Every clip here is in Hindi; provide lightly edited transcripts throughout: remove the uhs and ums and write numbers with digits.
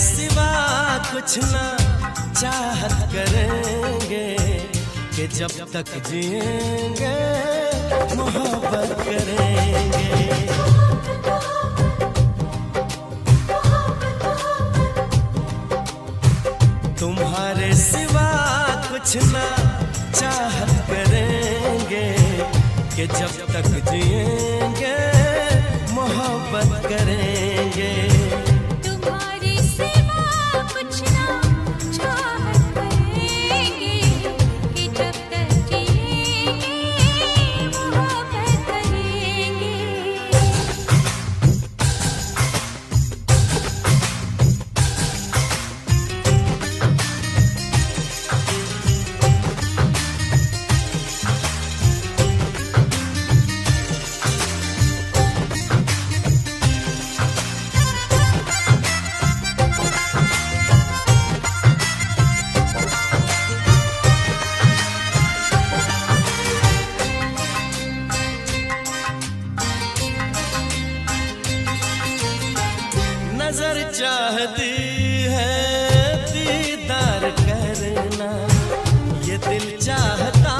सिवा कुछ ना चाहत करेंगे कि जब तक जिएंगे मोहब्बत करेंगे। तुम्हारे सिवा कुछ ना चाहत करेंगे कि जब तक जिएंगे मोहब्बत करेंगे। तुम्हारे सिवा कुछ ना चाहत करेंगे कि जब तक जिएंगे मोहब्बत करेंगे। नजर चाहती है दीदार करना, ये दिल चाहता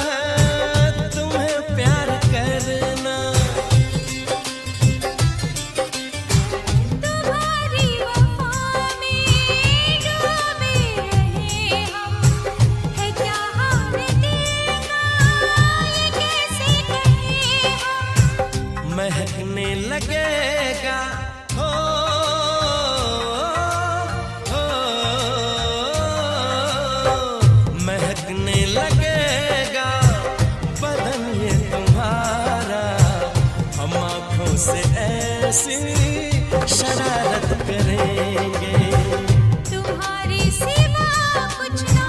है तुम्हें प्यार करना। तुम्हारी वफा में डूबे रहे हम, है क्या हाल दिल का ये कैसे कहें हम। महकने लगेगा हो महकने लगेगा बदन ये तुम्हारा, हम आँखों से ऐसी शरारत करेंगे। तुम्हारे सिवा कुछ ना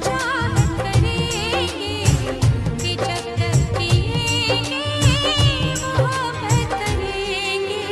चाहत करेंगे कि जब तक जिएंगे मोहब्बत करेंगे।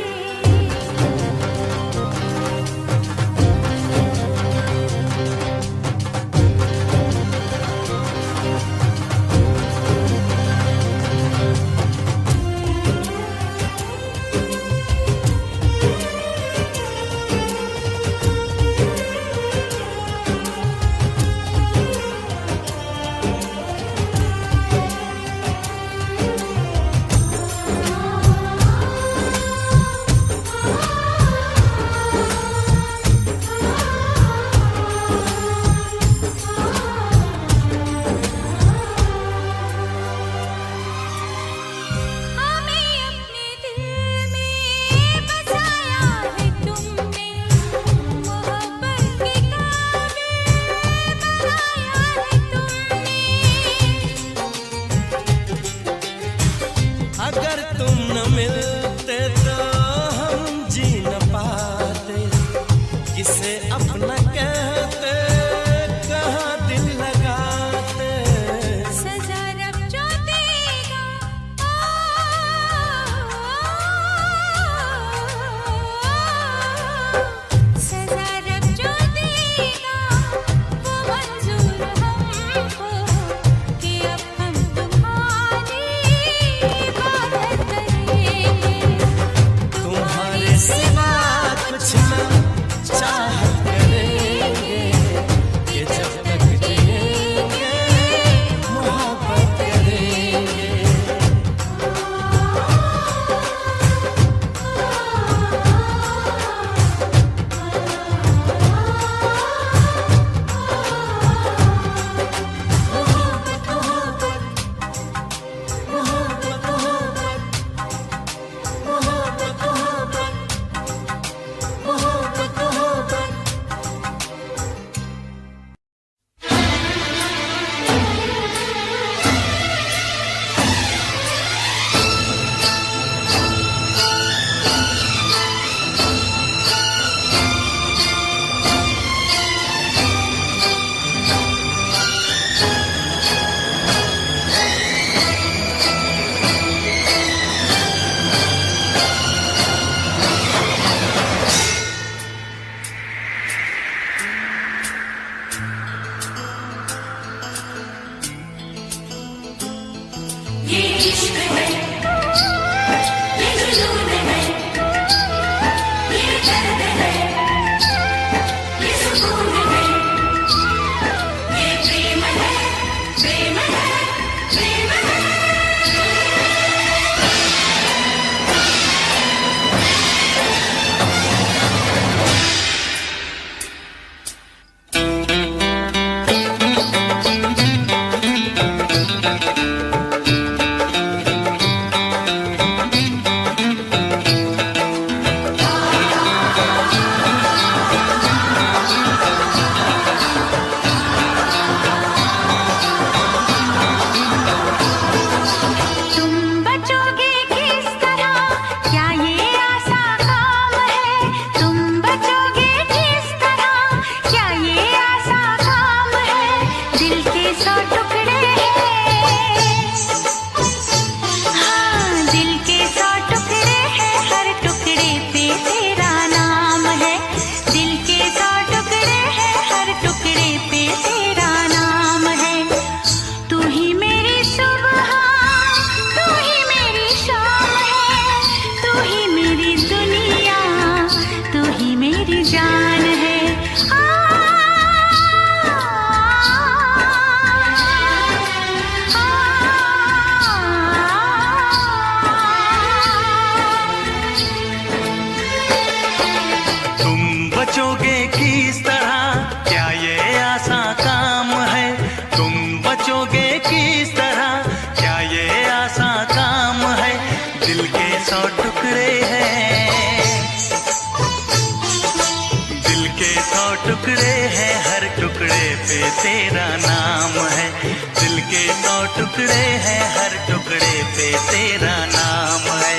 टुकड़े हैं, हर टुकड़े पे तेरा नाम है। दिल के 100 टुकड़े हैं, हर टुकड़े पे तेरा नाम है।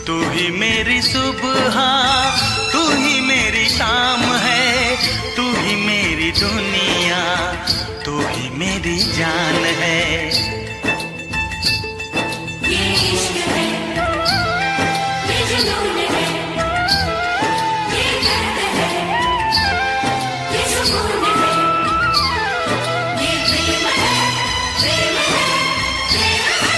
तू ही मेरी सुबह, तू ही मेरी शाम है, तू ही मेरी दुनिया, तू ही मेरी जान है। ये इश्क है, ये जुनून है, ये दर्द है, ये सुकून है, ये प्रेम है, प्रेम है, प्रेम है।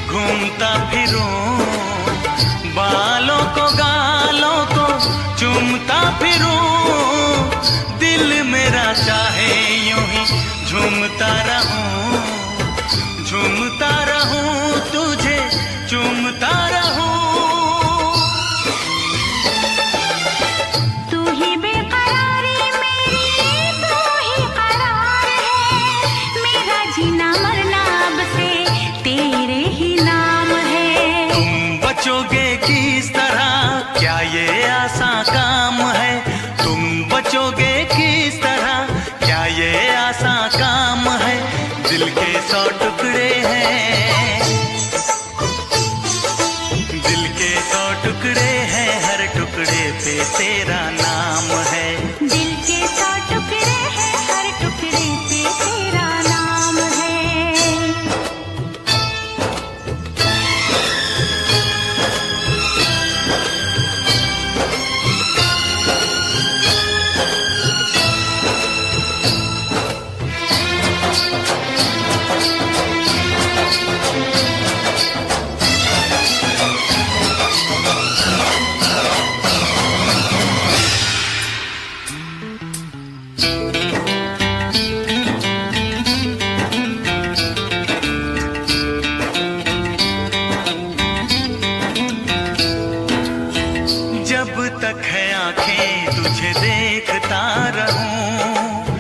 घूमता फिरूं, बालों को गालों को चूमता फिरूं, दिल मेरा चाहे यूं ही झूमता रहूं, झूमता रहूं, तुझे चूमता रहूं। तू ही बेकरारी मेरी, तू ही करार है, मेरा जीना मरना अब से तेरे ही नाम है। तुम बचोगे किस तरह, क्या ये आसान काम है? तुम बचोगे किस तरह, क्या ये आसान काम है? दिल के 100 टुकड़े हैं, दिल के 100 टुकड़े हैं, हर टुकड़े पे तेरा नाम है। दिल के 100 टुकड़े हैं, हर टुकड़े पे तेरा नाम है। जब तक है आंखें तुझे देखता रहूं,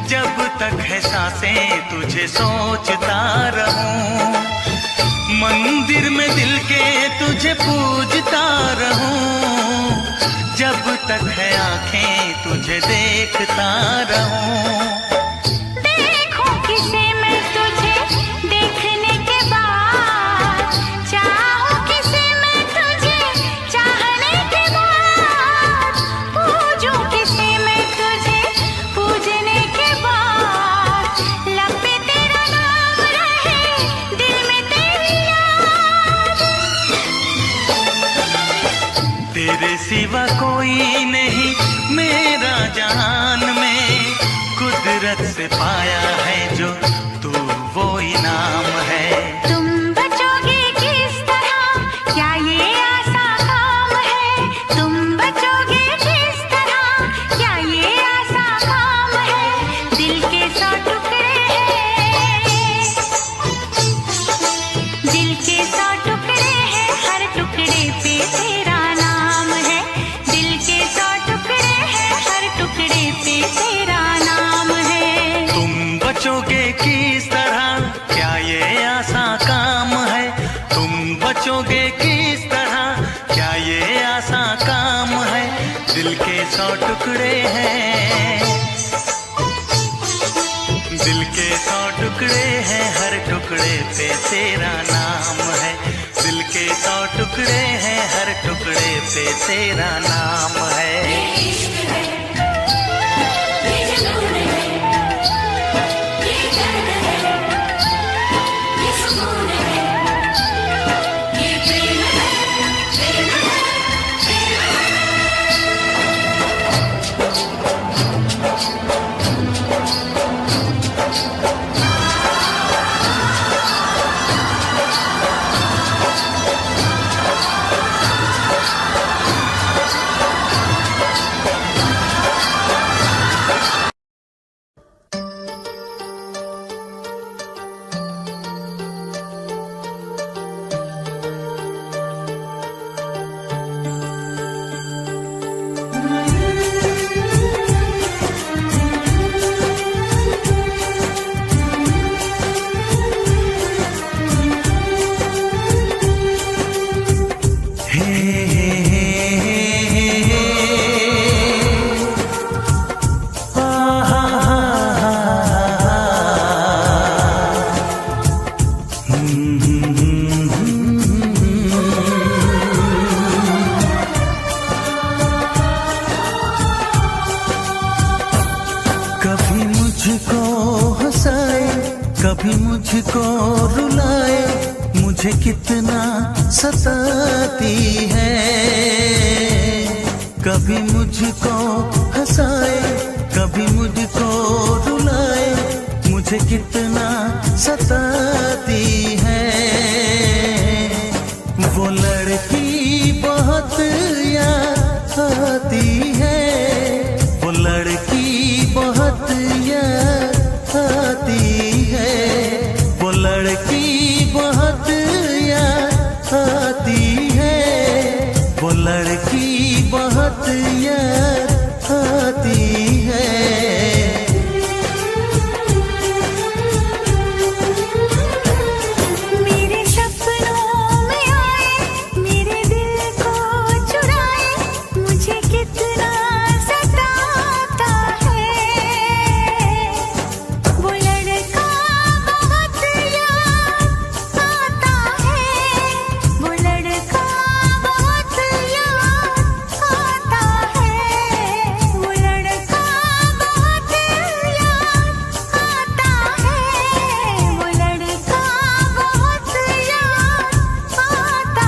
जब तक है सांसें तुझे सोचता रहूं, मंदिर में दिल के तुझे पूजता रहूं, जब तक है आंखें तुझे देखता रहूं। देखूं किसे मैं तुझे देखने के बाद, चाहूं किसे मैं तुझे चाहने के बाद, पूजूं किसे मैं तुझे पूजने के बाद, लब पे तेरा नाम रहे, दिल में तेरी याद। तेरे सिवा कोई नहीं मेरा जहान में, कुदरत से पाया है जो तू वो इनाम है। तुम बचोगे किस तरह, क्या ये आसान काम है? तुम बचोगे किस तरह, क्या ये आसान काम है? दिल के 100 टुकड़े हैं, दिल किस तरह, क्या ये आसान काम है? तुम बचोगे किस तरह, क्या ये आसान काम है? दिल के 100 टुकड़े हैं, दिल के 100 टुकड़े हैं, हर टुकड़े पे तेरा नाम है। दिल के 100 टुकड़े हैं, हर टुकड़े पे तेरा नाम है। कभी मुझको रुलाए, मुझे कितना सताती है। कभी मुझको हंसाए, कभी मुझको रुलाए, मुझे कितना सताती है। वो लड़की बहुत याद आती है, वो लड़की बहुत याद आती है, वो लड़की बहुत याद आती है, वो लड़की बहुत याद आती है। मेरे सपनों में आए, मेरे दिल को चुराए, मुझे कितना सताता है। वो लड़का बहुत याद आता है, वो लड़का बहुत याद आता है, वो लड़का बहुत याद आता है, वो लड़का बहुत याद आता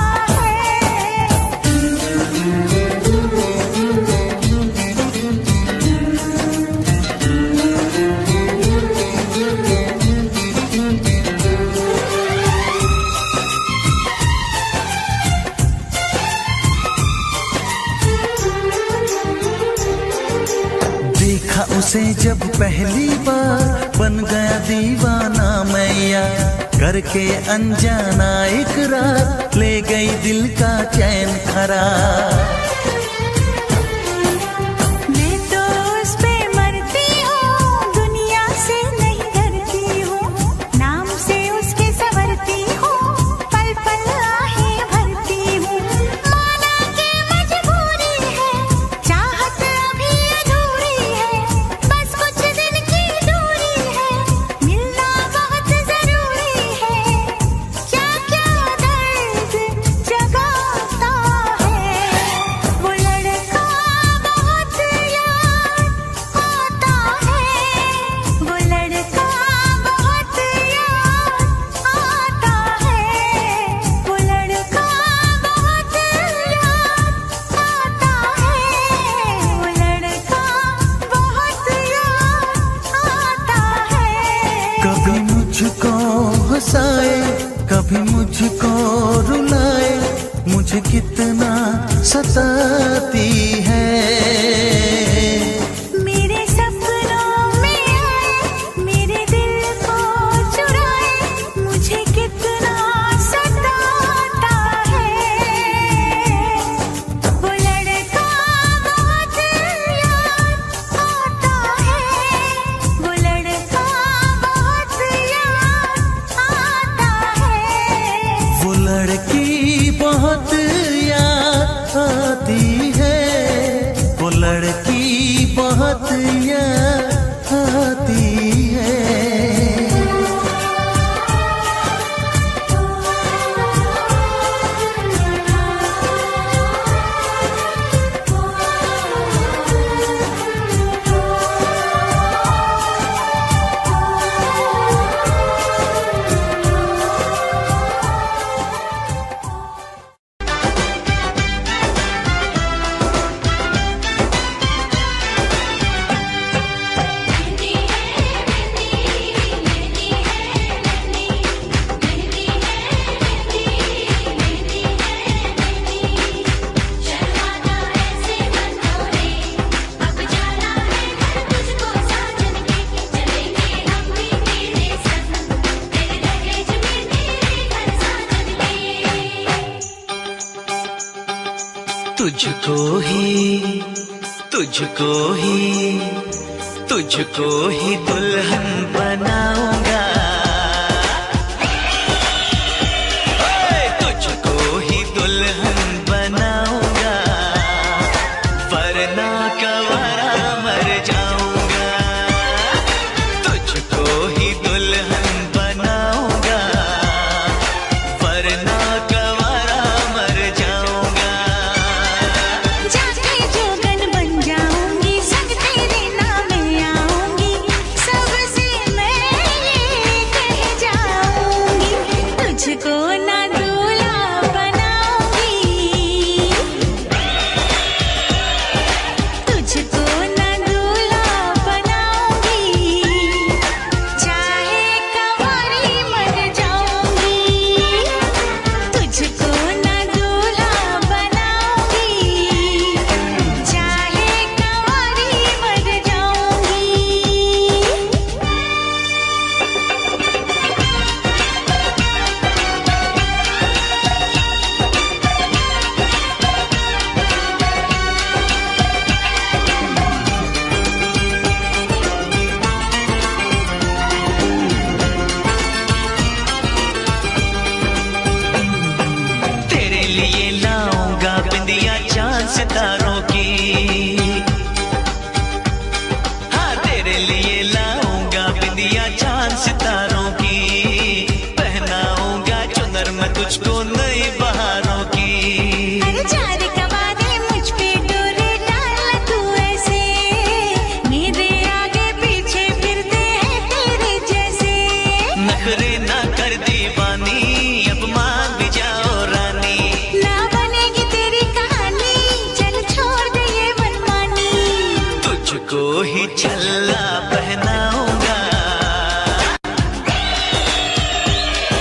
देखा उसे जब पहली बार, बन गया दीवाना मैया, करके अनजाना इकरार, ले गई दिल का चैन खरार। मैं तो उस पे मरती हूँ, दुनिया से नहीं डरती हूँ, नाम से उसके संवरती हूँ, पल पल आहें भरती हूँ। माना कि मजबूरी है, चाहत अभी अधूरी है, बस कुछ दिन की दूरी है, मिलना बहुत जरूरी है। क्या क्या दर्द जगाता है, वो लड़का बहुत याद आता है, वो लड़का बहुत याद आता है, वो लड़का बहुत याद आता है, वो लड़का बहुत याद आता है। कभी मुझको हंसाए, कभी मुझको रुलाए, मुझे कितना सताती है। मेरे सपनों में आए, मेरे दिल को चुराए, मुझे कितना सताता है। वो लड़का बहुत याद आता है, वो लड़का बहुत याद तुझको ही तुझको ही तुझको ही दुल्हन बनाऊंगा, तुझको ही दुल्हन बनाऊंगा, वरना कवारा मर जाऊंगा। तुझको ही दुल्हन बनाऊंगा, वरना कवारा मर जाऊंगा। जाके जोगन बन जाऊंगी, संग तेरे नाम आऊंगी, सबसे मैं ये कह जाऊंगी, तुझको ना दूल्हा बनाऊंगी, तुझको ना दूल्हा बनाऊंगी, चाहे कंवारी मर जाऊंगी, तुझको ना दूल्हा बनाऊंगी, चाहे कंवारी मर जाऊंगी। तेरे लिए लाऊंगा बिंदिया चांद सितारों की, हाँ तेरे लिए लाऊंगा बिंदिया चांद सितारों की, पहनाऊंगा चुनर मैं तुझको नई बहारों की। अरे चार कवारे मुझ पे डोरे डालना तू ऐसे, मेरे आगे पीछे फिरते हैं तेरे जैसे, नखरे ना कर दीवानी, अब मान भी जाओ रानी। ना बनेगी तेरी कहानी, चल छोड़ दे ये मनमानी, तुझको ही छल्ला पहनाऊंगा,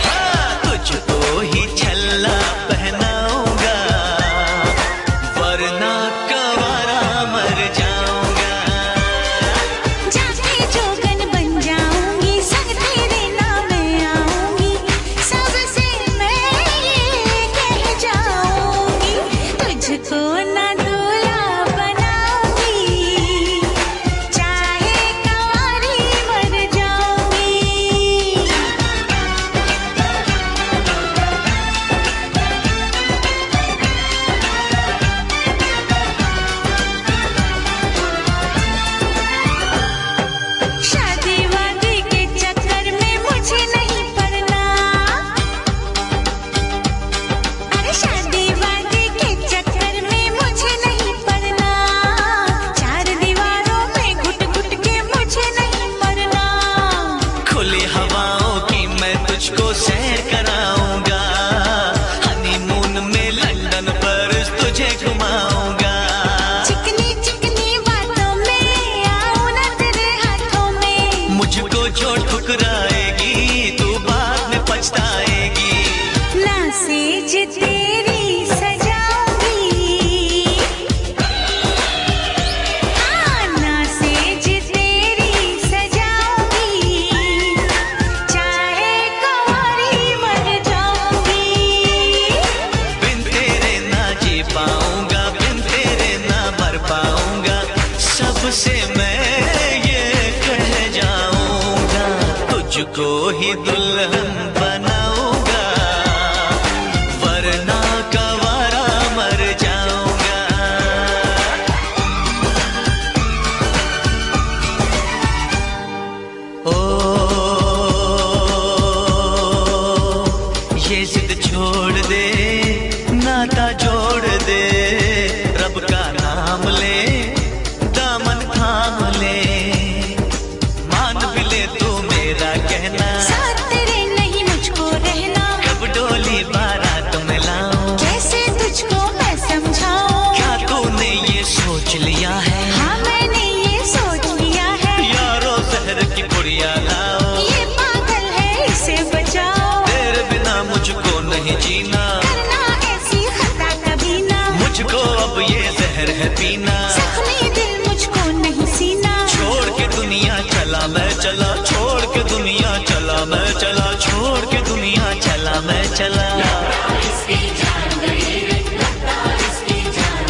हाँ, तुझको ही छल्ला पहनाऊंगा, वरना कवारा मर जाऊंगा। जाके जोगन बन जाऊंगी, संग तेरे नाम आऊंगी, सबसे मैं ये कह जाऊंगी, तुझको ना दूल्हा बनाऊंगी, चाहे कंवारी मर जाऊंगी। शादी वादी के चक्कर में मुझे नहीं पड़ना, अरे शादी वादी के चक्कर में मुझे नहीं पड़ना, चार दीवारों में घुट घुट के मुझे नहीं मरना, खुली हवाओं की मैं तुझको सैर कराऊंगा, हनीमून में लंदन पर तुझे घुमाऊंगा। चिकनी चिकनी बातों में आऊं ना तेरे हाथों में, मुझको जो ठुकराएगी तू बाद में पछताएगी। ना सेज तेरी सजाऊंगी, हाँ ना सेज तेरी सजाऊंगी, चाहे कंवारी मर जाऊंगी, बिन तेरे ना जी पाऊंगा, बिन तेरे ना मर पाऊंगा, सबसे मैं ये कह जाऊंगा, तुझको ही दुल्हन बनाऊंगा, वरना कवारा मर जाऊंगा। ओ ये जिद छोड़ दे, नाता जोड़ दे, रब का नाम ले, दामन थाम ले, मान भी ले तू मेरा कहना, साथ तेरे नहीं मुझको रहना, कब डोली बारात में लाऊं, कैसे तुझको मैं समझाऊं, क्या तूने ये सोच लिया है, हाँ मैंने ये सोच लिया है, यारो जहर की पुड़िया लाओ, ये पागल है इसे बचाओ, तेरे बिना मुझको नहीं जीना, करना ऐसी खता कभी ना, मुझको अब ये जहर है पीना, जख्मी दिल मुझको नहीं सीना, छोड़ के दुनिया चला मैं चला, छोड़ के दुनिया चला मैं चला, छोड़ के दुनिया चला मैं चला। इसकी जान गई, इसकी जान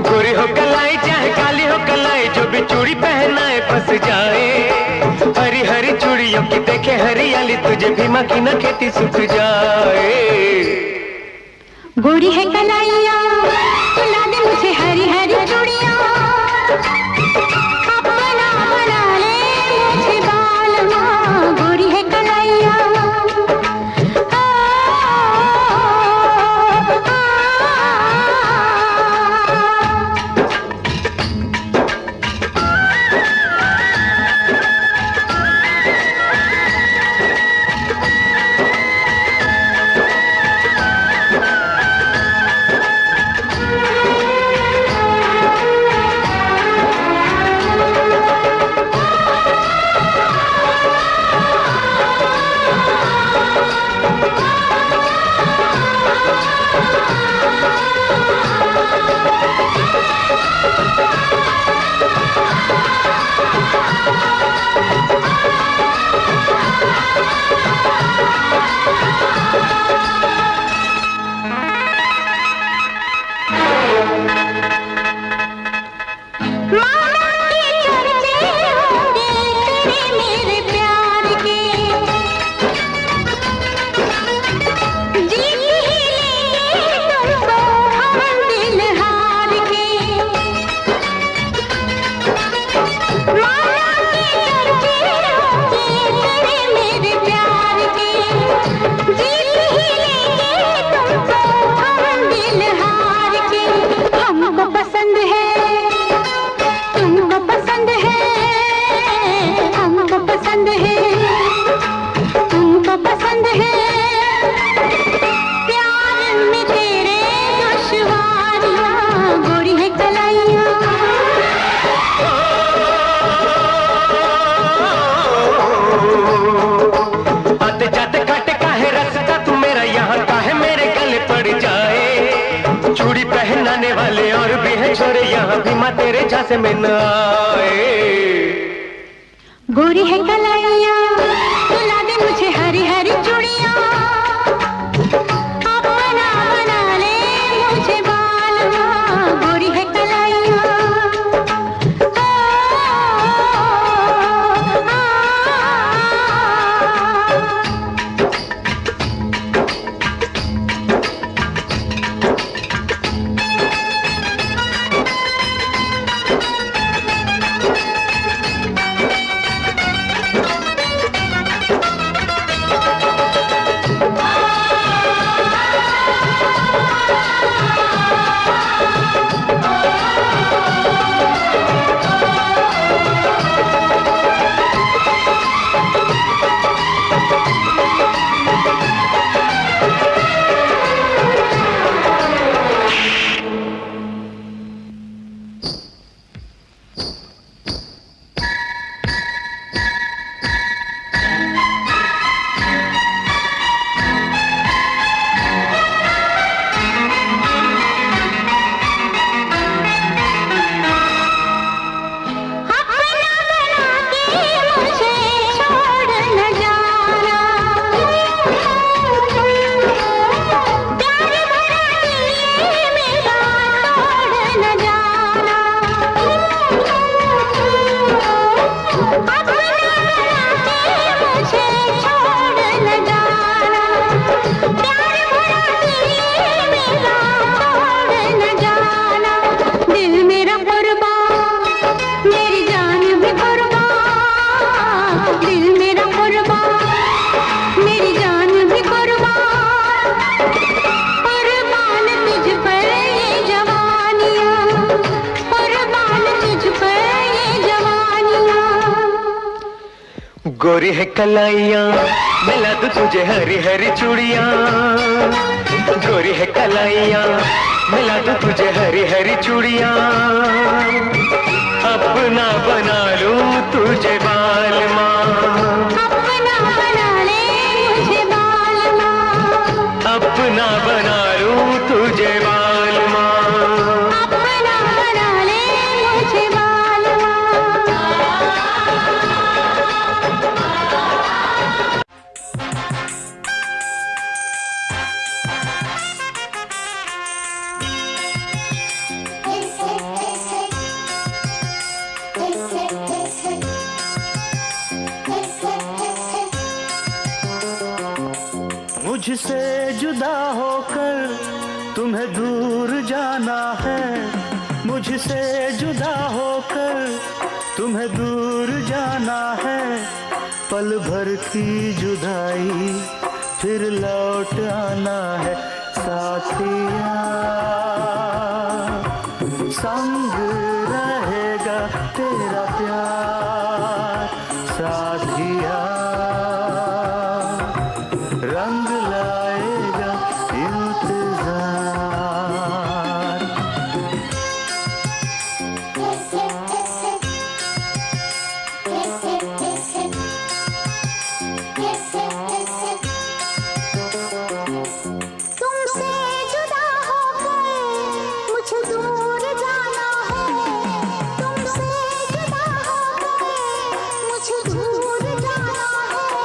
गोरी हो कलाई चाहे काली हो कलाई, जो भी चूड़ी पहनाए बस जाए। हरी हरी चूड़ियों की देखे हरियाली, तुझे भी मक्खी न खेती सूख जाए। गोरी है कलाइया सुला दे मुझे हरी हरी चूड़ियां, अपना बना ले मुझे बालमा। गोरी है कलाइया तेरे झांसे में न आए। गोरी है कलाइया सुला दे मुझे हरी हरी चूड़ियां, अपना बना ले मुझे बालमा। गोरी है कलाइया गोरी है कलाइयाँ मिला दूं तुझे हरी हरी चूड़ियाँ। गोरी है कलाइयाँ मिला दूं तुझे हरी हरी चूड़ियाँ। अपना बना लूं तुझे बालमा, अपना बना ले मुझे बालमा। अपना बना लूं तुझे बालमा। अपना बना ले मुझे बालमा। मुझसे जुदा होकर तुम्हें दूर जाना है, मुझसे जुदा होकर तुम्हें दूर जाना है। पल भर की जुदाई फिर लौट आना है। साथिया संग रहेगा तेरा प्यार, साथिया रंग लाएगा इंतजार। तुमसे जुदा होकर मुझे दूर जाना है, तुमसे जुदा होकर मुझे दूर जाना है।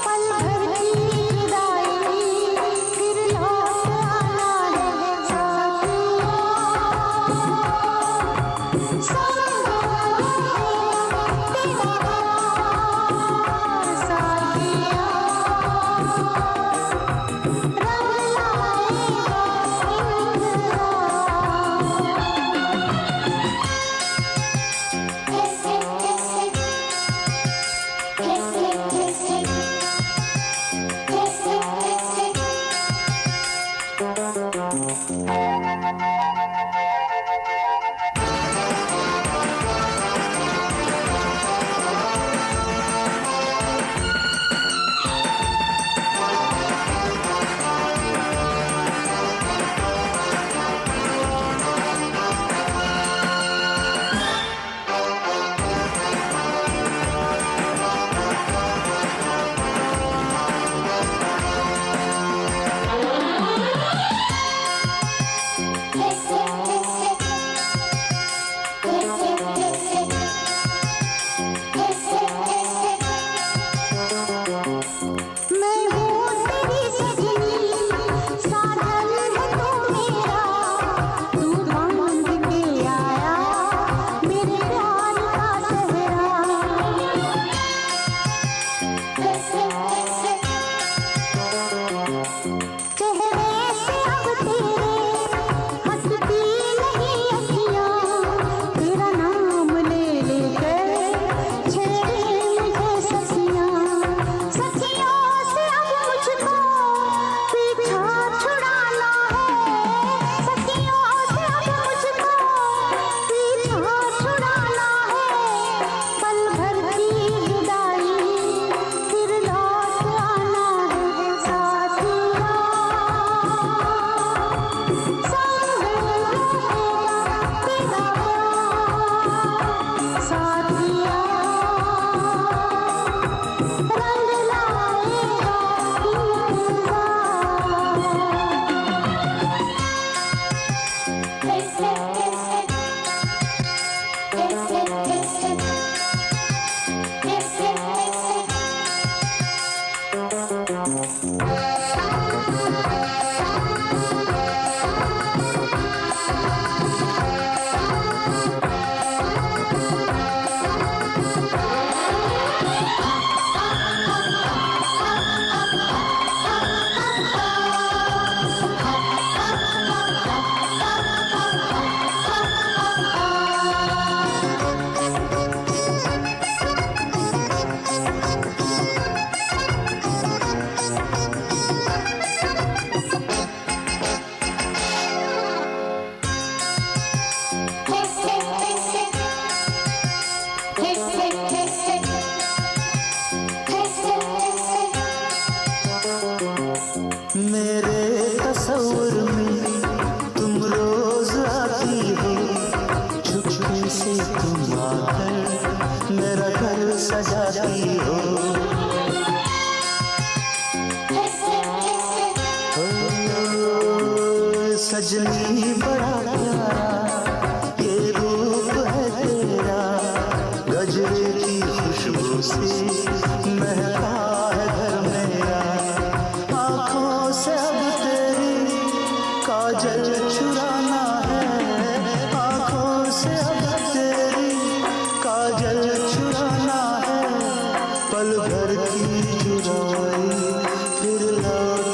पल भर की जुदाई फिर लौट आना है। साथिया संग रहेगा तेरा प्यार, साथिया सजाती हो। सजनी बड़ा प्यारा ये रूप है तेरा, गजरे की खुशबू से महका है घर मेरा। आँखों से अब तेरी काजल चुराना है, आँखों से अब तेरी काजल चुराना है। पल भर की जुदाई फिर लौट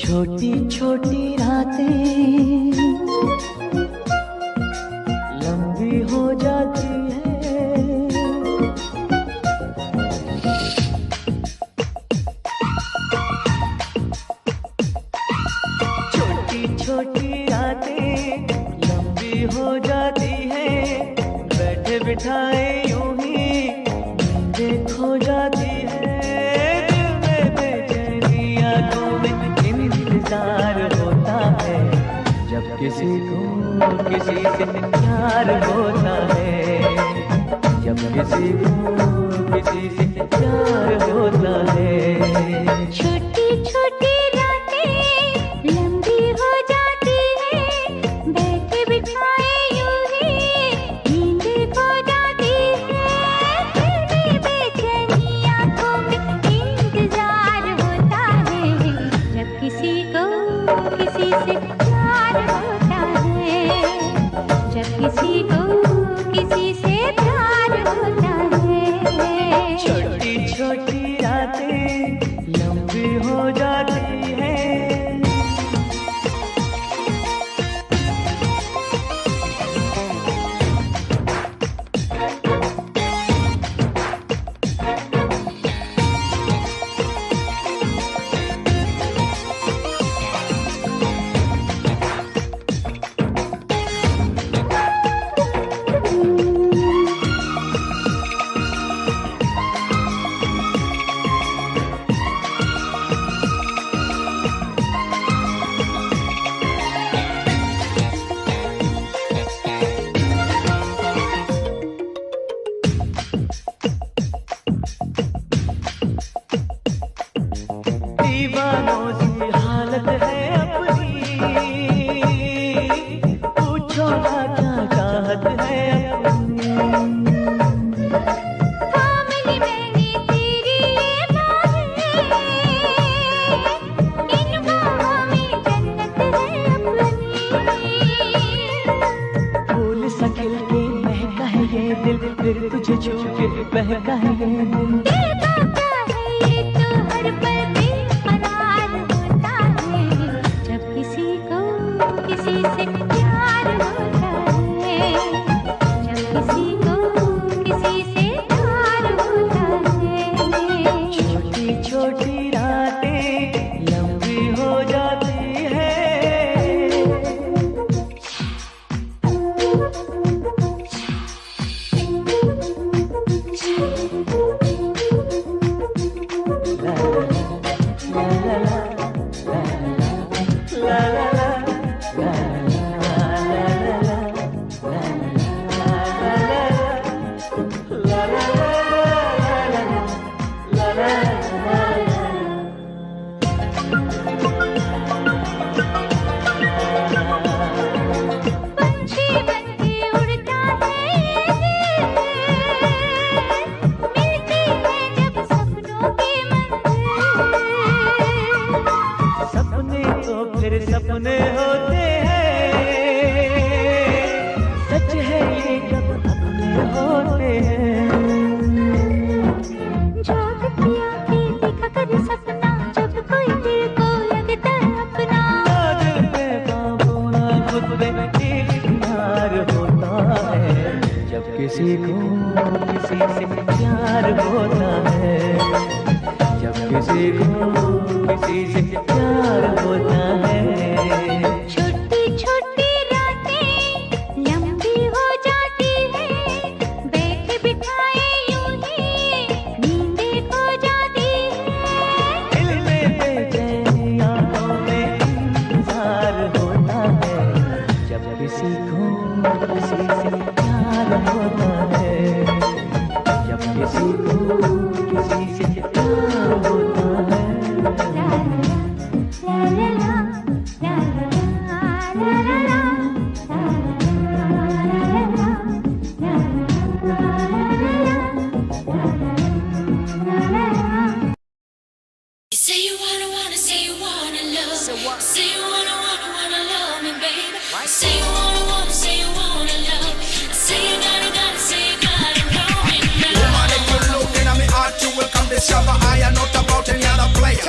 छोटी छोटी रातें लंबी हो जाती है, छोटी छोटी रातें लंबी हो जाती है, बैठे बिठाए यूं ही नींदें खो जाती है, दिल में बेचैनी आंखों में इंतजार होता है, जब किसी को किसी से प्यार होता है, जब किसी को किसी से प्यार होता है। छोटी छोटी रातें लंबी हो जाती है, बैठे बिठाए यूं ही नींद खो जाती है, दिल में बेचैनी आंखों में इंतजार होता है, जब किसी को किसी से प्यार होता है, जब किसी को किसी से प्यार होता है। छोटी छोटी रातें लंबी हो जाती है। दीवानों की हालत है अपनी, पूछो ना क्या चाहत है अपनी। थाम ली मैंने तेरी ये बाहें, इन बाहों में जन्नत है अपनी। फूल सा खिल के महका है ये दिल, फिर तुझे छू के बहका है ये दिल। दिल का है ये तो हर पल बेकरार होता है, जब किसी को किसी से प्यार होता है, जब किसी को किसी से प्यार होता है। छोटी छोटी रातें लंबी हो जाती है। पंछी बनके उड़ता है ये दिल, मिलती है जब सपनों की मंजिल। सपने तो फिर सपने होते हैं, सच है ये जब अपने होते हैं। जाग की आंखें देखा कर सपना, जब कोई दिल को लगता है अपना। दिल पे काबू ना खुद पे इख्तियार होता है, जब किसी को किसी से प्यार होता है, जब किसी को किसी से प्यार होता है। छोटी छोटी रातें लंबी हो जाती है, बैठे बिठाए यूं ही नींदें खो जाती है। दिल में बेचैनी आंखों में इंतजार होता है, जब किसी को किसी से प्यार होता है, जब किसी को किसी से प्यार होता है। ला ला ला ला ला। Say you wanna love me, baby. Say you wanna, say you wanna love. Say you gotta, say you gotta know me now. Woman, if you looking at me heart, you will come discover I am not about any other player.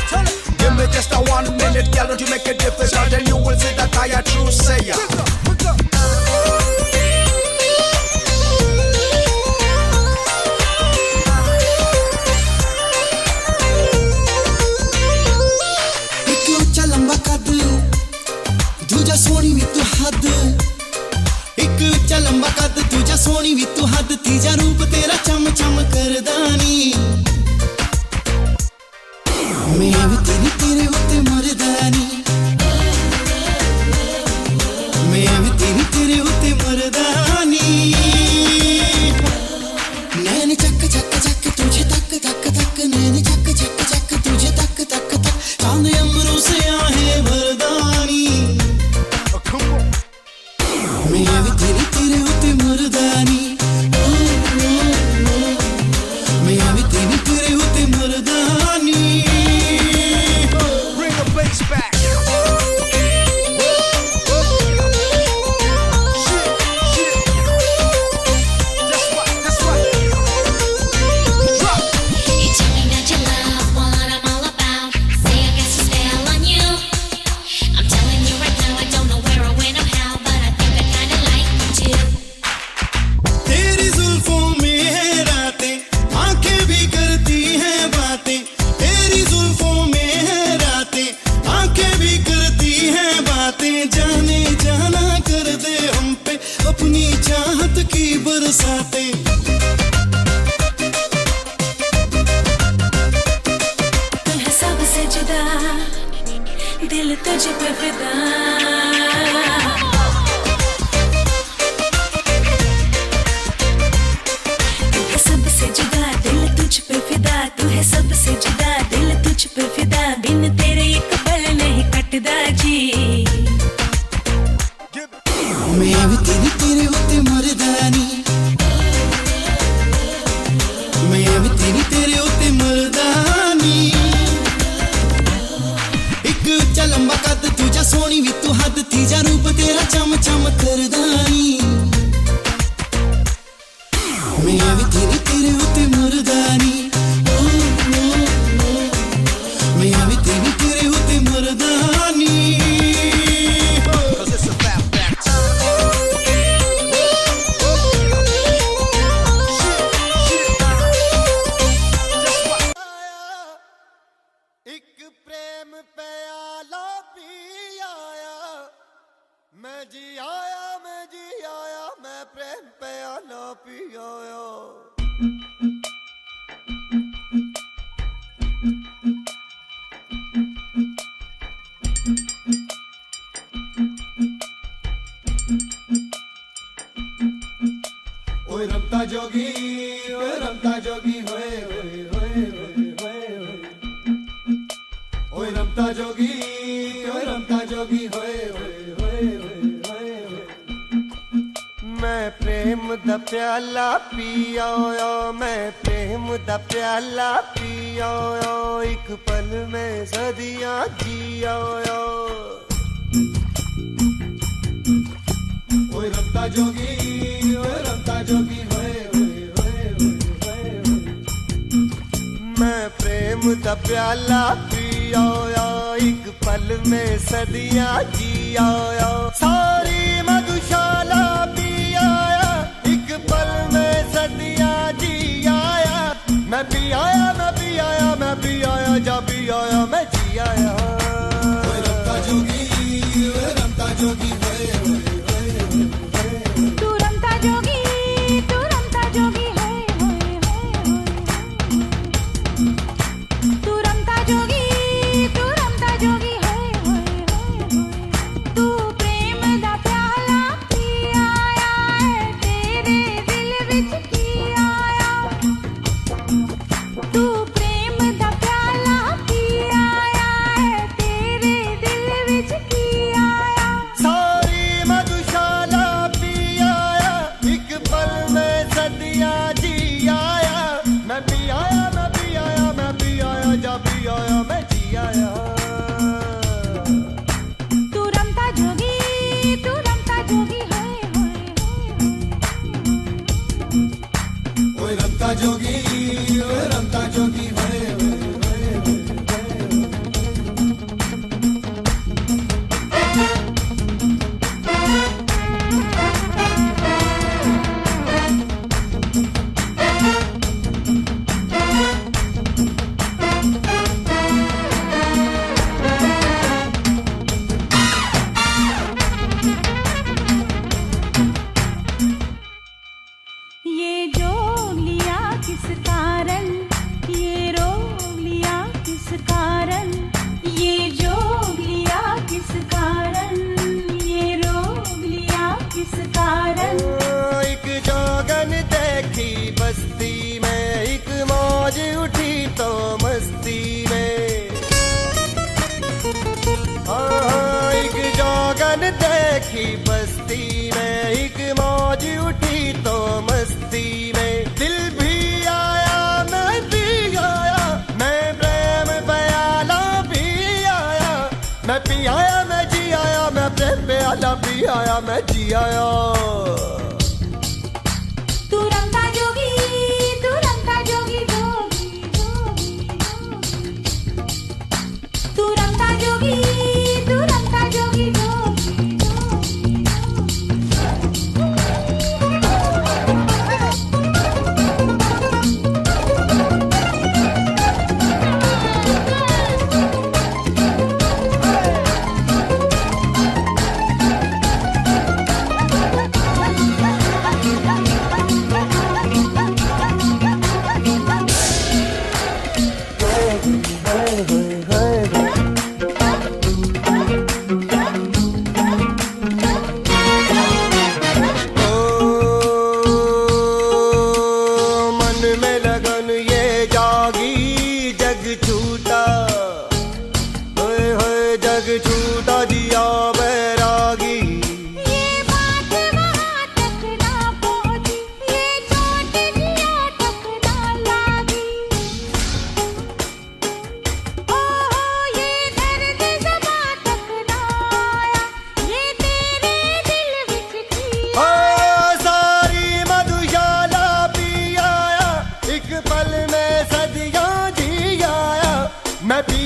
Tell it. Give me just a 1 minute, girl, don't you make it difficult, then you will see that I a true sayer. Soni भी तू हद एक उच्चा लंबा कद तुझा सोनी भी तू हद तीजा रूप तेरा चम चम करदानी मैं भी तेरे होते मरदानी मैं भी तेरे होते मरदानी नैन चक चक चक तुझे तक तक तक नैन चक चक चक तुझे तक तक तक चांद अम्बरों से आहे वरदानी मैं भी तेरे होते मर्दानी मैं भी तेरे होते मर्दानी Bring the bass back. That's right. Drop. You tell me that you love what I'm all about. Say I got some spell on you. I'm telling you right now, I don't know where or when or how, but I think I kinda like you too. तेरी जुल्फों में है रातें आंखें भी करती हैं बातें तेरी जुल्फों में है रातें आंखें भी करती हैं बातें जाने जाना कर दे हम पे अपनी चाहत की बरसातें तू है सबसे जुदा, दिल तुझ पे फिदा। तू है सबसे जुदा, दिल तुझ पे फिदा। तू है सबसे जुदा, दिल तुझ पे फिदा। बिन तेरे एक पल नहीं कटदा जी। मैं भी तेरे होते मर्दानी मैं भी तेरे होते मर्दानी एक उच्चा लंबा कद तुझा सोनी भी तू हद तीजा रूप तेरा चम चम करदानी मैं भी तेरे होते मर्दानी मैं भी तेरे होते मर्दानी 'Cause it's about that time. एक प्रेम प्याला पी आया मैं जी आया मैं प्रेम प्याला पी आया ओए रमता जोगी होए होए होए होए ओए रमता जोगी होए होए होए होए मैं प्रेम दा प्याला पी आया मैं प्रेम दा प्याला पी आया एक पल में सदियां जी आया ओए रमता जोगी होए होए होए मैं प्रेम दा प्याला पी आया एक पल में सदियां जी आया सारी मधुशाला पी आया एक पल में सदियां जी आया मैं भी आया मैं भी आया मैं भी आया जा भी आया मैं जी आया ओए रमता जोगी होए तू रमता जोगी है होए होए तू रमता जोगी है होए होए तू प्रेम दा प्याला पी आया है तेरे दिल विच की आया तू प्रेम दा प्याला पी आया है तेरे दिल विच की आया देखी बस्ती में, एक मौज उठी तो मस्ती में। दिल भी आया मैं भी आया, मैं प्रेम प्याला भी आया, मैं पी आया मैं जी आया, मैं प्रेम प्याला पी आया मैं जी आया। तू रंगा जोगी, तू रंगा जोगी जोगी जोगी जोगी। तू रंगा जोगी, तू रंगा जोगी जोगी जोगी जोगी। मैं पी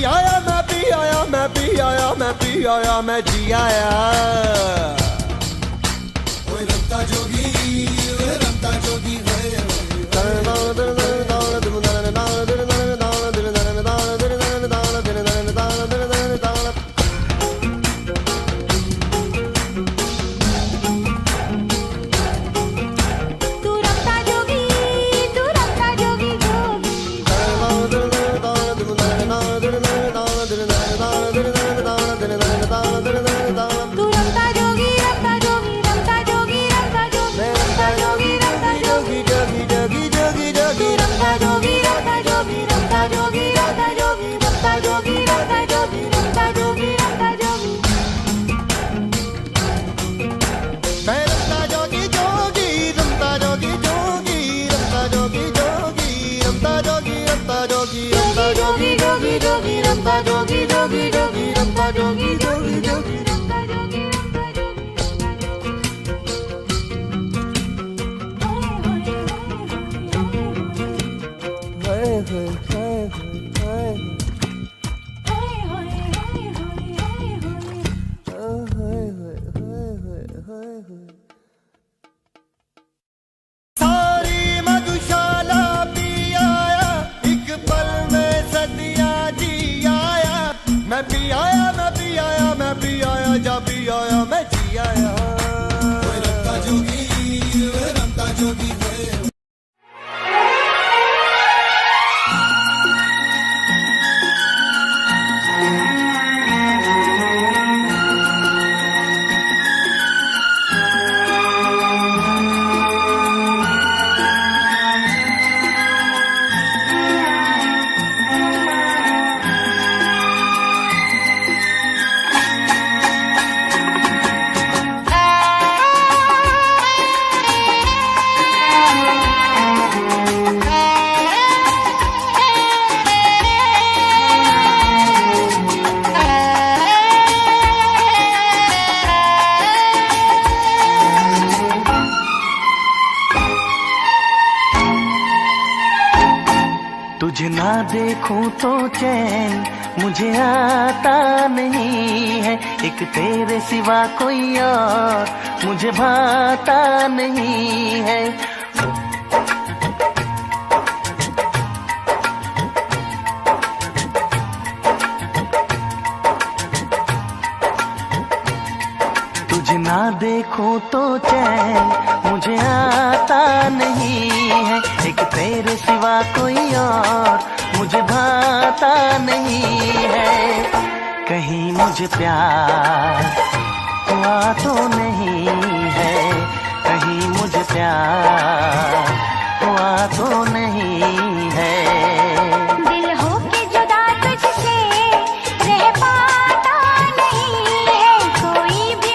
आया मैं पी आया मैं पी आया मैं पी आया मैं जी आया। ओए रमता जोगी तुझे ना देखूं तो चैन मुझे आता नहीं है, एक तेरे सिवा कोई और मुझे भाता नहीं है। तुझे ना देखूं तो चैन मुझे आता नहीं है, एक तेरे सिवा कोई और मुझे भाता नहीं है। कहीं मुझे प्यार हुआ तो नहीं है, कहीं मुझे प्यार हुआ तो नहीं है। दिल हो के जुदा तुझसे रह पाता नहीं है, कोई भी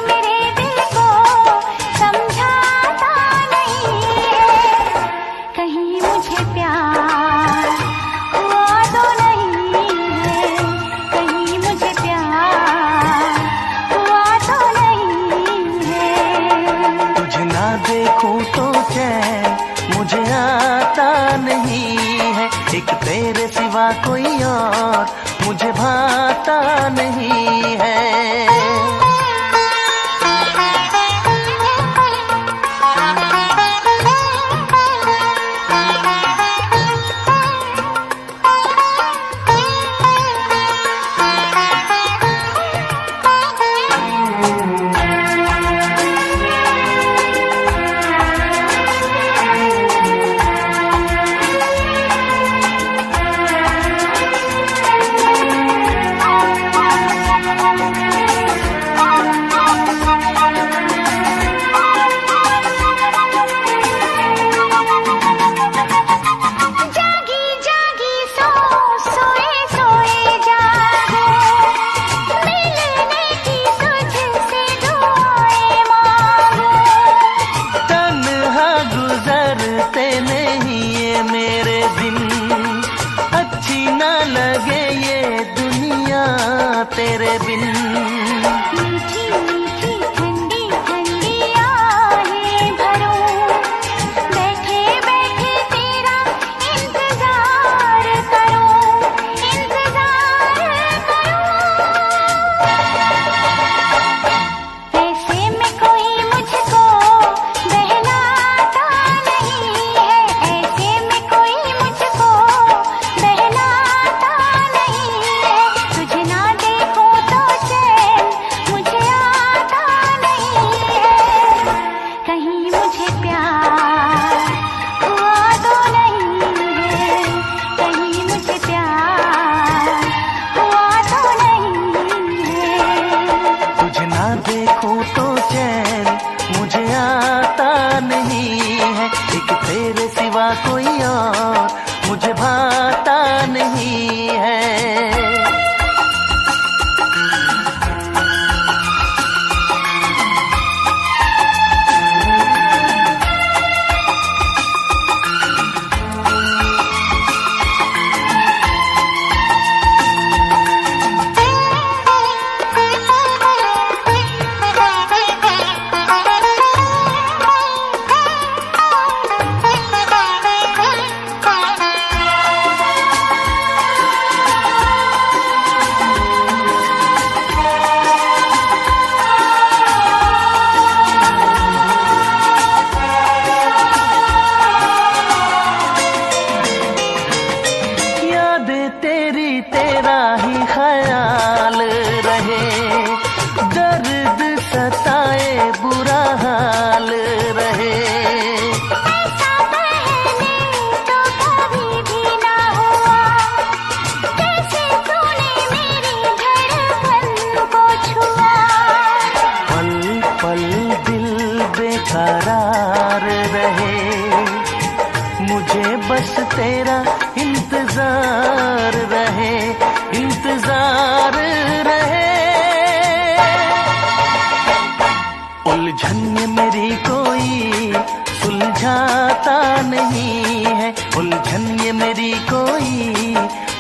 उलझन ये मेरी कोई सुलझाता नहीं है, उलझन ये मेरी कोई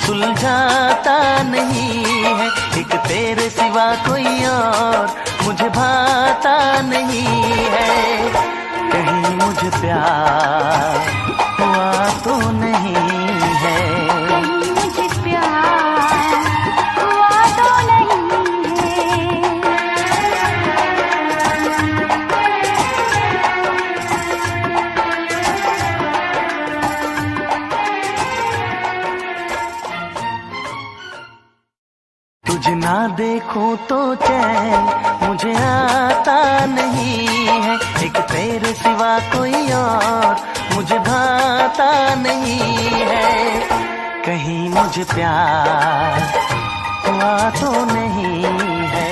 सुलझाता नहीं है। एक तेरे सिवा कोई और मुझे भाता नहीं है। कहीं मुझे प्यार हुआ तो नहीं है, कहीं मुझे प्यार हुआ तो नहीं है। तुझे ना देखूं तो चैन मुझे आता नहीं है। एक तेरे सिवा कोई और मुझे भाता नहीं है। कहीं मुझे प्यार हुआ तो नहीं है।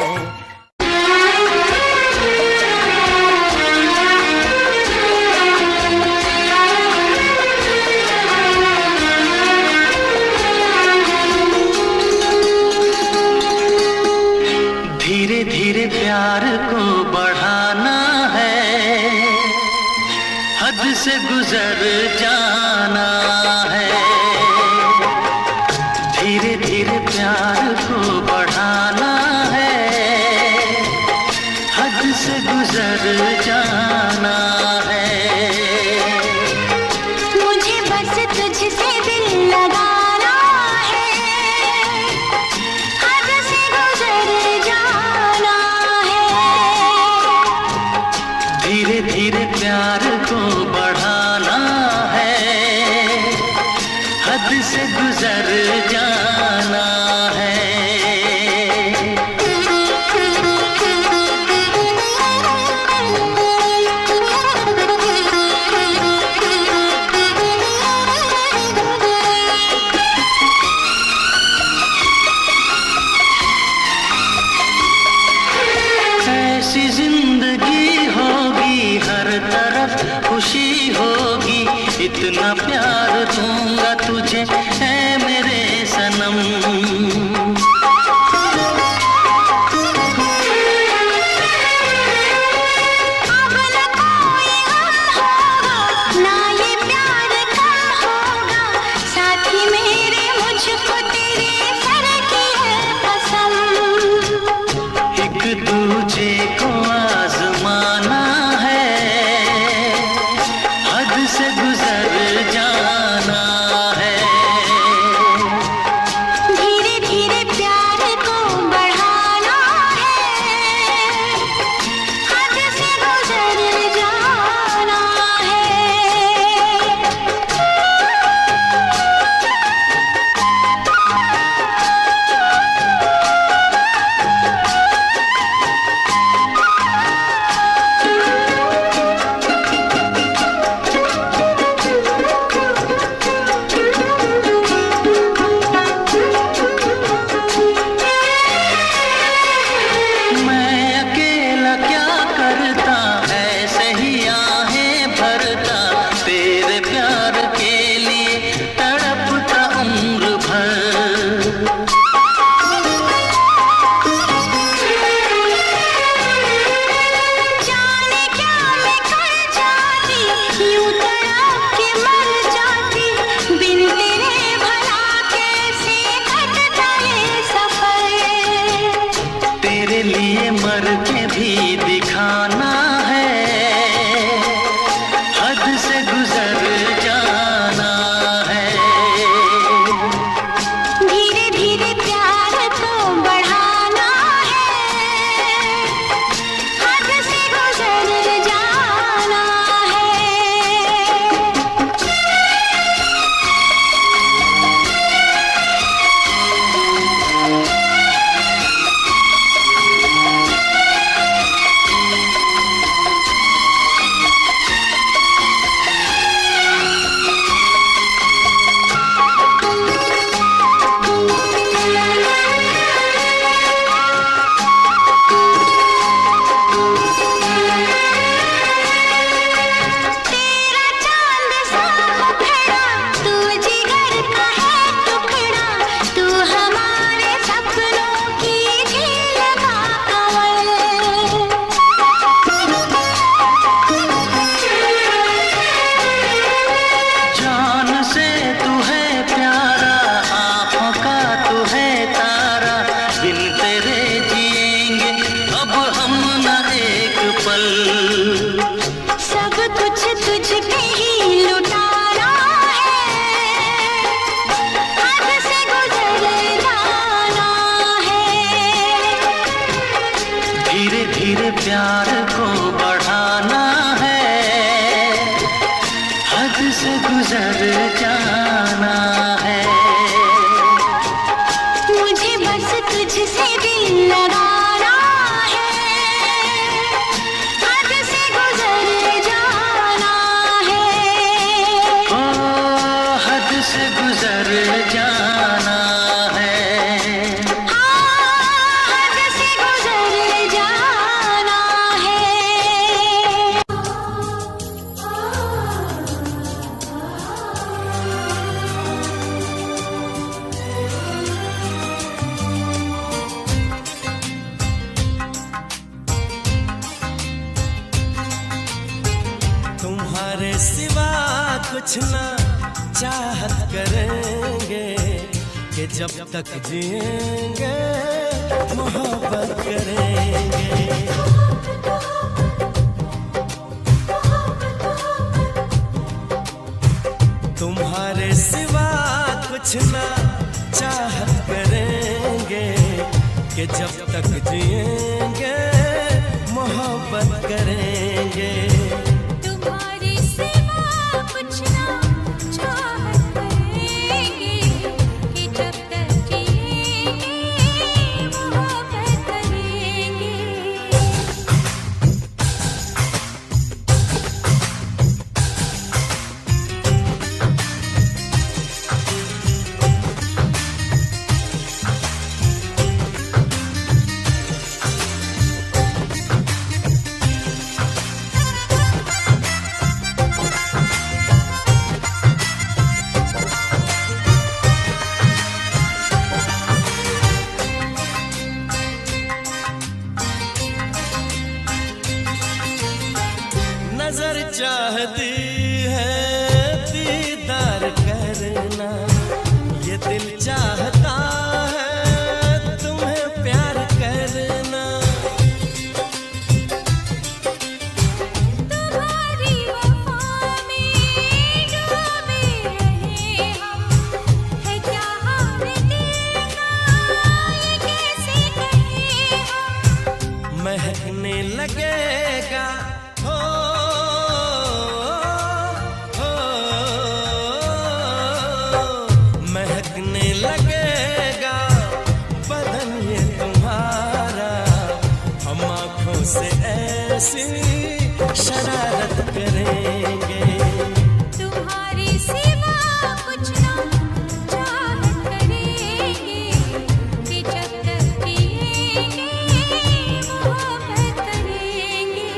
धीरे धीरे प्यार को बढ़ाना है, हद से गुजर जाना है। धीरे धीरे प्यार को बढ़ाना है, हद से गुजर जाना है। मुझे बस तुझसे दिल लगाना है, हद से गुजर जाना है। धीरे धीरे प्यार को बढ़ाना है, हद से गुजर जाना है। ऐसी जिंदगी होगी, हर तरफ खुशी होगी। इतना प्यार दूंगा तुझे ऐ मेरे सनम। अब न कोई गम होगा, ना ये प्यार कम होगा। साथी मेरे मुझको तेरे सर की है कसम। एक दूजे को आजमाना है, हद से गुजर जाना है। धीरे धीरे प्यार को बढ़ाना है, हद से गुजर जाना है। मैं अकेला क्या करता, ऐसे ही आहें भरता। तेरे प्यार के लिए तड़पता उम्र भर। जाने क्या मैं कर जाती, यूं तड़प के मर जाती। बिन तेरे भला कैसे कटता ये सफर। तेरे लिए मर के भी दिखाना है, हद से गुजर जाना है। धीरे धीरे प्यार को बढ़ाना है, हद से गुजर जाना है। प्यार को बढ़ाना है, हद से गुजर जाना है। मुझे बस तुझसे दिल लगाना है, हद से गुजर जाना है। ओ हद से गुजर जाना है। हाँ, हद से गुजर जाना है। तुम्हारे सिवा कुछ ना चाहत करेंगे कि जब तक जिएंगे मोहब्बत करेंगे। तुम्हारे सिवा कुछ ना चाहत करेंगे कि जब तक जिएंगे मोहब्बत करेंगे। तुम्हारी सिवा कुछ ना चाहत करेंगे कि जब तक जिएंगे मोहब्बत करेंगे। नजर चाहती है दीदार करना, ये दिल चाहता है तुम्हें प्यार करना। तुम्हारी वफा में डूबे रहे हम, है क्या हाल दिल का ये कैसे कहें हम। महकने लगेगा हो महकने लगेगा बदन ये तुम्हारा, हम आँखों से ऐसी शरारत करेंगे। तुम्हारी सिवा कुछ ना चाहत करेंगे कि जब तक जिएंगे मोहब्बत करेंगे।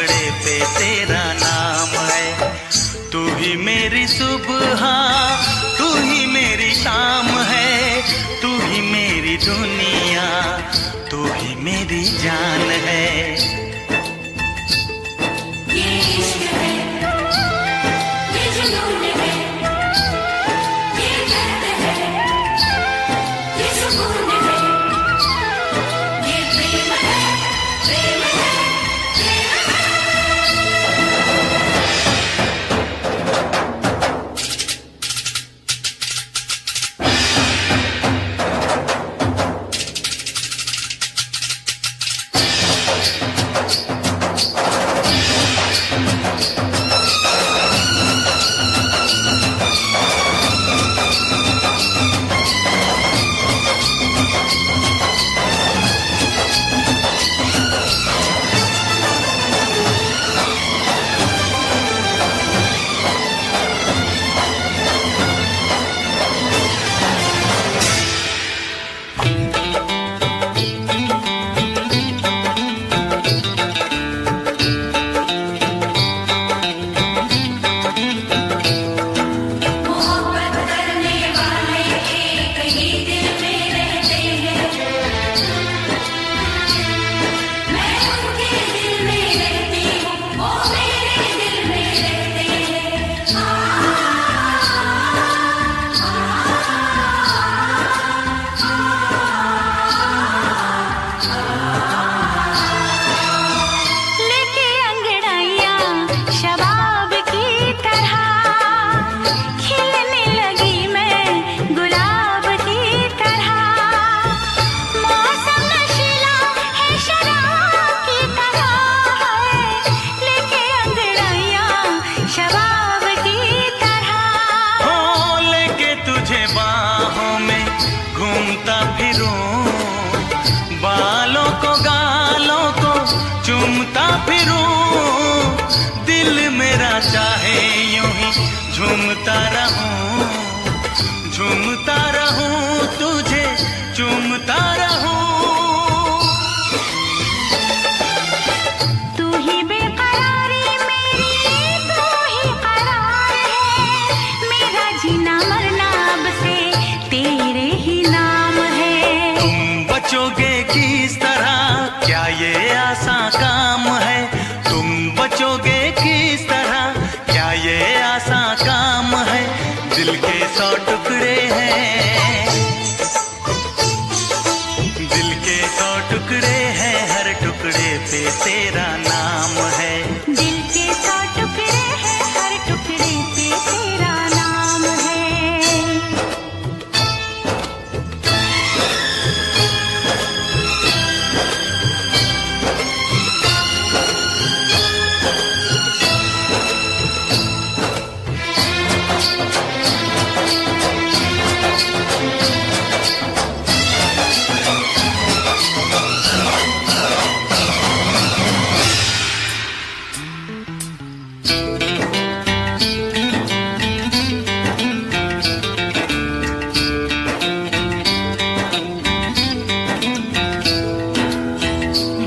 टुकड़े पे तेरा नाम है। तू ही मेरी सुबह, तू ही मेरी शाम है, तू ही मेरी दुनिया, तू ही मेरी जान है। ये इश्क है, ये जुनून है, ये दर्द है, ये सुकून है, ये प्रेम है, प्रेम है, प्रेम है। मोहब्बत करने वाले एक ही दिल में रहते हैं, मैं उनके दिल में रहती हूँ, वो मेरे दिल में रहते हैं। लेके अंगड़ाइयाँ शबाब की तरह खिलने लगी मैं गुलाब की तरह। मौसम नशीला है शराब की तरह है, लेके अंगड़ाइयाँ शबाब की तरह। हो लेके तुझे बाहों में घूमता फिरूं, बालों को गालों को चूमता फिरूं, दिल मेरा चाहे यूं ही झूमता रहूं, तुझे चूमता रहूं। तू ही बेकरारी मेरी, तू ही करार है, मेरा जीना मरना अब से तेरे ही नाम है। तुम बचोगे किस तरह, क्या ये आसान काम है? तुम बचोगे किस तरह, क्या ये आसान काम है? दिल के 100 टुकड़े हैं, दिल के 100 टुकड़े हैं, हर टुकड़े पे तेरा नाम है। दिल के 100 टुकड़े हैं, हर टुकड़े पे तेरा नाम है।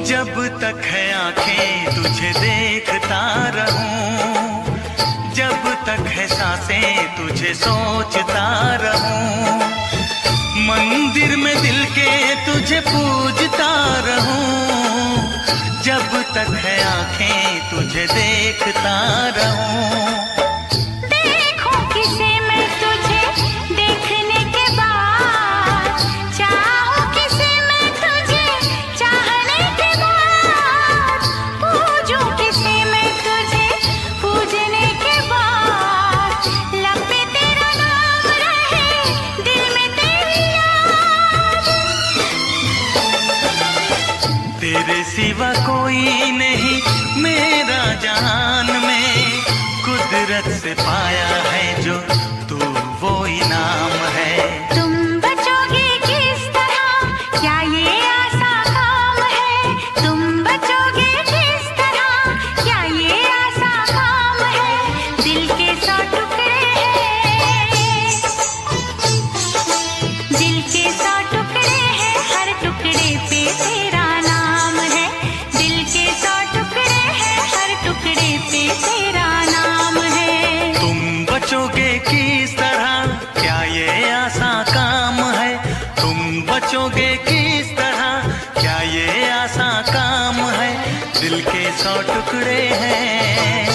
जब तक है आंखें तुझे देखता रहूं, जब तक है सांसें तुझे सोचता रहूं, मंदिर में दिल के तुझे पूजता रहूं, जब तक है आंखें तुझे देखता रहूं। देखूं किसे मैं तुझे देखने के बाद, चाहूं किसे मैं तुझे चाहने के बाद, पूजूं किसे मैं तुझे पूजने के बाद, लब पे तेरा नाम रहे, दिल में तेरी याद। तेरे सिवा कोई नहीं मेरा जहान में, कुदरत से पाया है जो तू वो इनाम है। तुम बचोगे किस तरह, क्या ये आसान काम है? तुम बचोगे किस तरह, क्या ये आसान काम है? दिल के 100 टुकड़े हैं, दिल के 100 टुकड़े हैं, हर टुकड़े पे तेरा नाम है। दिल के 100 टुकड़े हैं, हर हैं।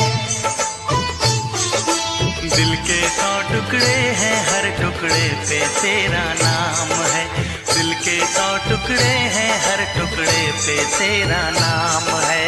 दिल के 100 टुकड़े हैं, हर टुकड़े पे तेरा नाम है। दिल के 100 टुकड़े हैं, हर टुकड़े पे तेरा नाम है।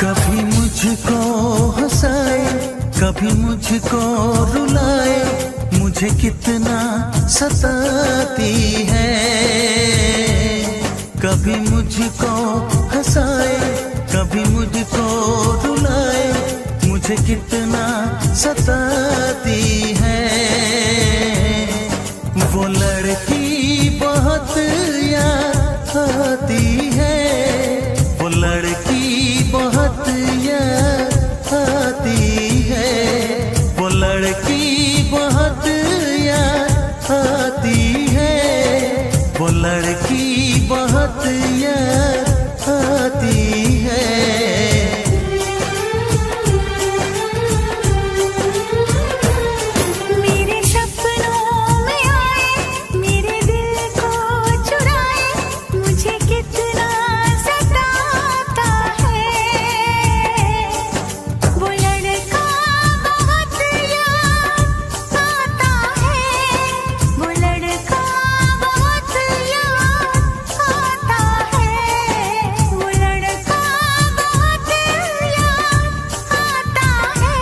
कभी मुझको हंसाए, कभी मुझको रुलाए, मुझे कितना सताती है। कभी मुझको हंसाए, कभी मुझको रुलाए, मुझे कितना सताती है। वो लड़की बहुत याद आती है, वो लड़की बहुत याद आती है, वो लड़की बहुत याद आती है, वो लड़की बहुत याद आती है। मेरे सपनों में आए, मेरे दिल को चुराए, मुझे कितना सताता है। वो लड़का बहुत याद आता है, वो लड़का बहुत याद आता है, वो लड़का बहुत याद आता है,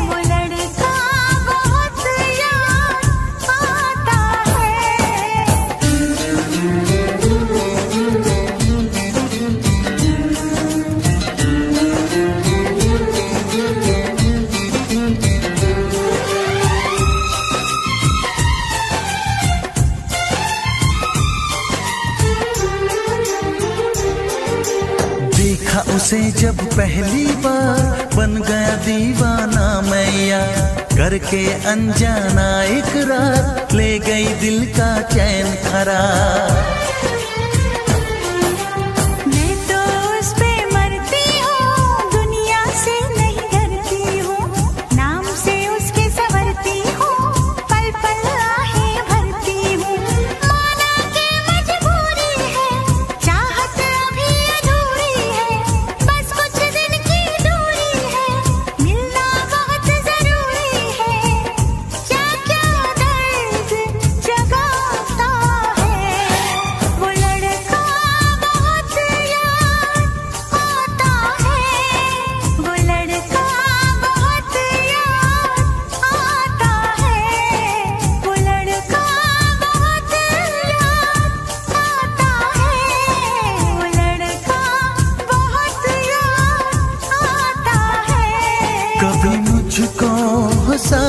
वो लड़का बहुत देखा उसे जब पहली बार, बन गया दीवाना मैया। करके अनजाना इकरार, ले गई दिल का चैन करार। मैं तो उस पे मरती हूँ, दुनिया से नहीं डरती हूँ, नाम से उसके संवरती हूँ, पल पल आहें भरती हूँ। माना के मजबूरी है, चाहत अभी अधूरी है, बस कुछ दिन की दूरी है, मिलना बहुत जरूरी है। क्या क्या दर्द जगाता है, वो लड़का बहुत याद आता है, वो लड़का बहुत याद आता है, वो लड़का बहुत याद आता है, वो लड़का बहुत याद आता है। कभी मुझको हंसा